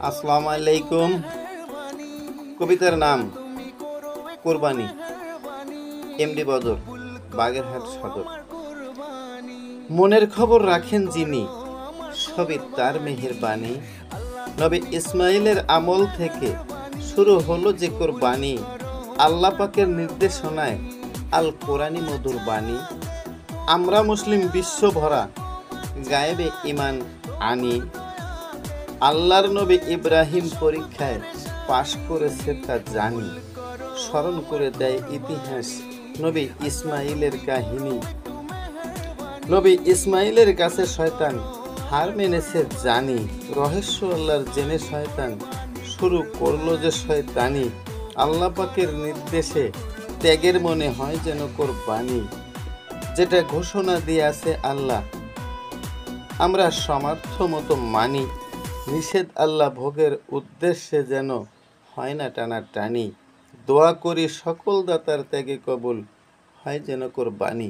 আসসালামু আলাইকুম। কবিতার নাম কোরবানি, এমডি বদর, বাগেরহাট সদর। মনের খবর রাখেন যিনি, সবই তার মেহেরবানি। নবী ইসমাইলের আমল থেকে শুরু হলো যে কোরবানি। আল্লাহ পাকের নির্দেশনায় আল কোরআনি মধুর বাণী। আমরা মুসলিম বিশ্ব ভরা গায়েবে ঈমান আনি। আল্লাহর নবী ইব্রাহিম পরীক্ষায় পাশ করেছে তা জানি। স্মরণ করে দেয় ইতিহাস নবী ইসমাইলের কাহিনী। নবী ইসমাইলের কাছে শয়তান হার মেনেছে জানি। রহস্য আল্লাহর জেনে শয়তান শুরু করলো যে শয়তানি। আল্লাহ পাকের নির্দেশে ত্যাগের মনে হয় যেন কোরবানি। যেটা ঘোষণা দিয়েছে আল্লাহ আমরা সমর্থ মতো মানি। নিষেধ আল্লাহ ভোগের উদ্দেশ্যে যেন হয় না টানাটানি। দোয়া করি সকল দাতার ত্যাগে কবুল হয় যেন কোরবানি।